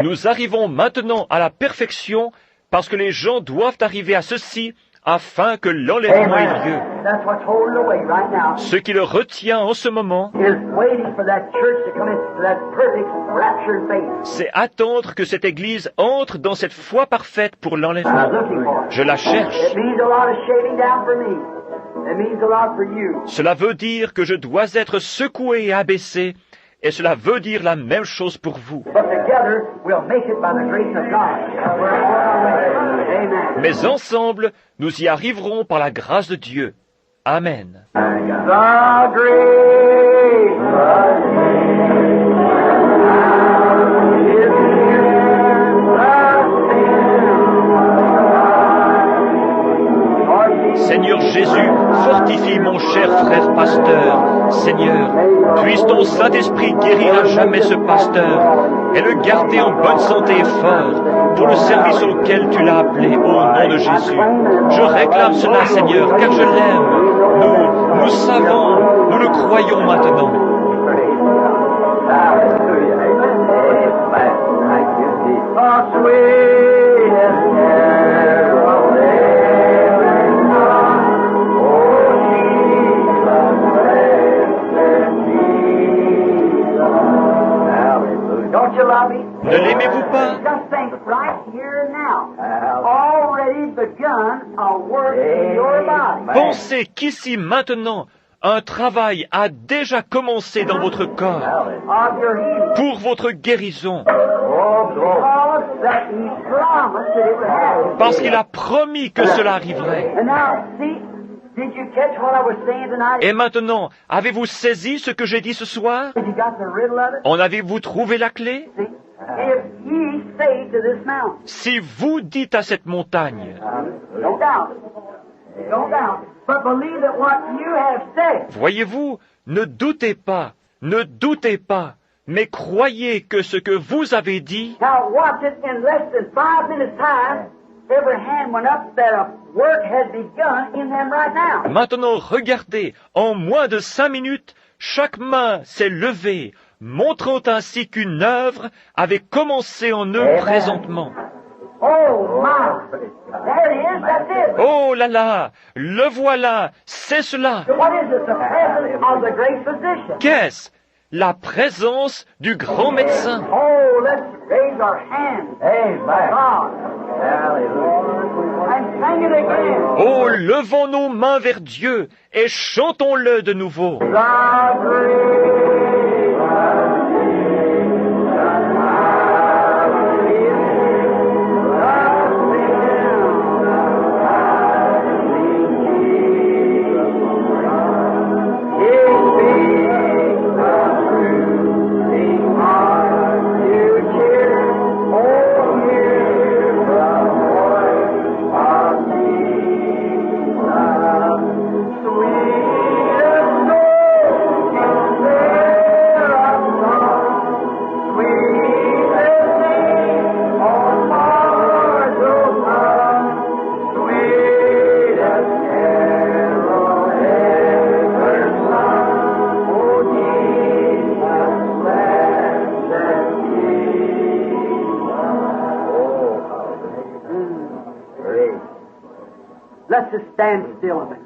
Nous arrivons maintenant à la perfection parce que les gens doivent arriver à ceci afin que l'enlèvement ait lieu. Ce qui le retient en ce moment, c'est attendre que cette Église entre dans cette foi parfaite pour l'enlèvement. Je la cherche. Cela veut dire que je dois être secoué et abaissé, et cela veut dire la même chose pour vous. Mais ensemble, nous y arriverons par la grâce de Dieu. Amen. Seigneur Jésus, fortifie mon cher frère pasteur. Seigneur, puisse ton Saint-Esprit guérir à jamais ce pasteur et le garder en bonne santé et fort pour le service auquel tu l'as appelé au nom de Jésus. Je réclame cela, Seigneur, car je l'aime. Nous savons, nous le croyons maintenant. Ne l'aimez-vous pas? Pensez qu'ici maintenant, un travail a déjà commencé dans votre corps pour votre guérison. Parce qu'il a promis que cela arriverait. Et maintenant, avez-vous saisi ce que j'ai dit ce soir? En avez-vous trouvé la clé? Si vous dites à cette montagne, voyez-vous, ne doutez pas, mais croyez que ce que vous avez dit, maintenant regardez, en moins de 5 minutes, chaque main s'est levée, montrant ainsi qu'une œuvre avait commencé en eux présentement. Oh là là, le voilà, c'est cela. Qu'est-ce? La présence du grand médecin. Oh, levons nos mains vers Dieu et chantons-le de nouveau.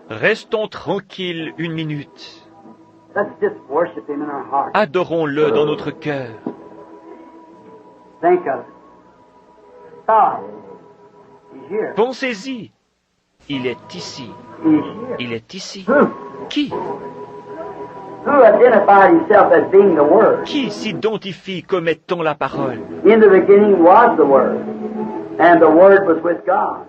Restons tranquilles 1 minute. Adorons-le dans notre cœur. Pensez-y. Il est ici. Il est ici. Qui? Qui s'identifie comme étant la parole? In the beginning was the Word, and the Word was with God.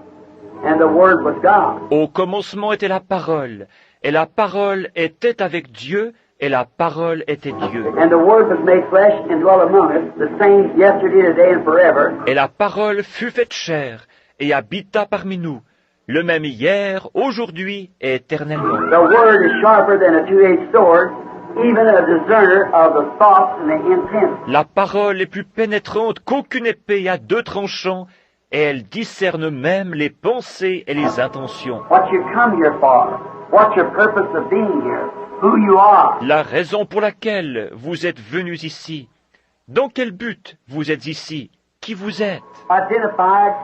And the Word was God. Au commencement était la parole, et la parole était avec Dieu, et la parole était Dieu. And the Word was made flesh and dwelt among us, the same yesterday, today, and forever. Et la parole fut faite chair, et habita parmi nous, le même hier, aujourd'hui et éternellement. The Word is sharper than a two-edged sword, even a discerner of the thoughts and the intents. La parole est plus pénétrante qu'aucune épée à 2 tranchants, et elle discerne même les pensées et les intentions. What you come here for? What's your purpose of being here? who you are. la raison pour laquelle vous êtes venus ici. Dans quel but vous êtes ici? Qui vous êtes? Identified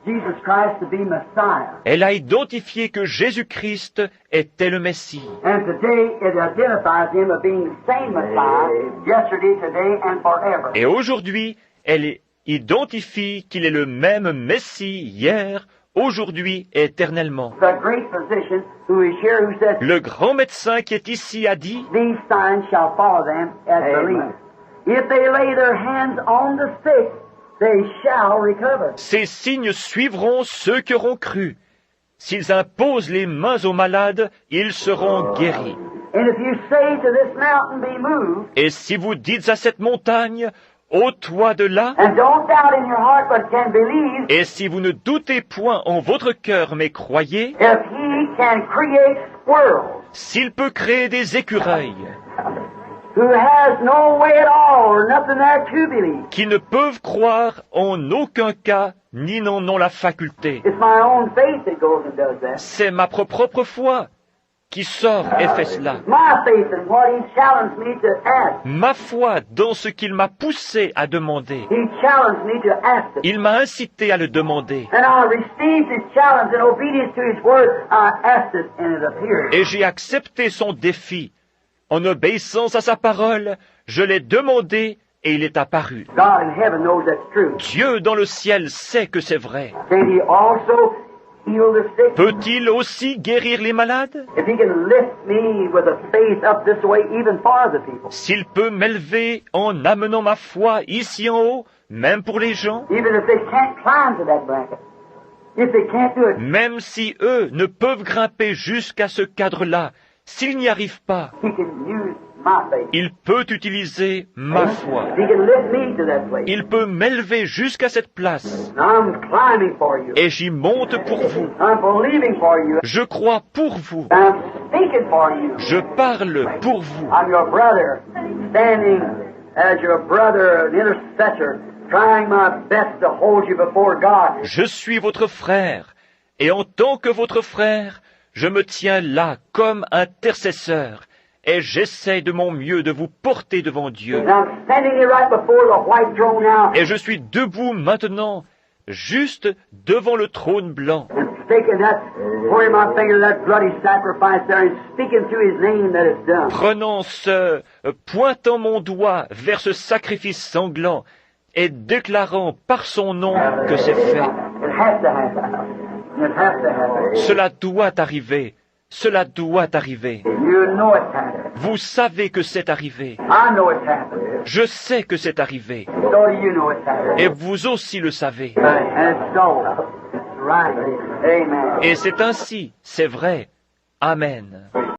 Jesus Christ to be Messiah. Elle a identifié que Jésus-Christ était le Messie. And today it identifies him as being the same Messiah yesterday, today, and forever. Et aujourd'hui, elle identifie qu'il est le même Messie hier, aujourd'hui et éternellement. The great physician who is here who says, Le grand médecin qui est ici a dit, these signs shall follow them as believe. If they lay their hands on the sick, they shall recover. ces signes suivront ceux qui auront cru. S'ils imposent les mains aux malades, ils seront guéris. And if you say to this mountain, be moved, Et si vous dites à cette montagne, ôte-toi de là, and don't doubt in your heart but can believe, et si vous ne doutez point en votre cœur, mais croyez, if he can create squirrels s'il peut créer des écureuils who has no way at all or nothing there to believe, qui ne peuvent croire en aucun cas, ni n'en ont la faculté. it's my own faith that goes and does that. C'est ma propre foi qui sort et fait cela. My faith in what he challenged me to ask. Ma foi dans ce qu'il m'a poussé à demander. He challenged me to ask it. Il m'a incité à le demander. And I received his challenge in obedience to his word. I asked it and it appeared. Et j'ai accepté son défi. En obéissance à sa parole, je l'ai demandé et il est apparu. God in heaven knows that's true. Dieu dans le ciel sait que c'est vrai. Can he also heal the sick? Peut-il aussi guérir les malades? If he can lift me with a faith up this way even for the people. S'il peut m'élever en amenant ma foi ici en haut, même pour les gens, Even if they can't climb to that blanket. If they can't do it, même si eux ne peuvent grimper jusqu'à ce cadre-là, s'ils n'y arrivent pas, he can use my faith. il peut utiliser ma foi. He can lift me to that place. Il peut m'élever jusqu'à cette place. And I'm climbing for you. Et j'y monte pour vous. I'm believing for you. Je crois pour vous. I'm speaking for you. Je parle pour vous. I'm your brother, standing as your brother, an intercessor, trying my best to hold you before God. Je suis votre frère. Et en tant que votre frère, je me tiens là comme intercesseur. Et j'essaie de mon mieux de vous porter devant Dieu. And I'm standing here right before the white throne now, Et je suis debout maintenant, juste devant le trône blanc. and taking that, pouring my finger, that bloody sacrifice there, and speaking to his name that it's done. Prenant pointant mon doigt vers ce sacrifice sanglant et déclarant par son nom que c'est fait. It has to happen. It has to happen. Cela doit arriver. Cela doit arriver. You know it's happened. Vous savez que c'est arrivé. I know it's happened. Je sais que c'est arrivé. So do you know it's happened. Et vous aussi le savez. And it's so. It's right. Amen. Et c'est ainsi, c'est vrai. Amen.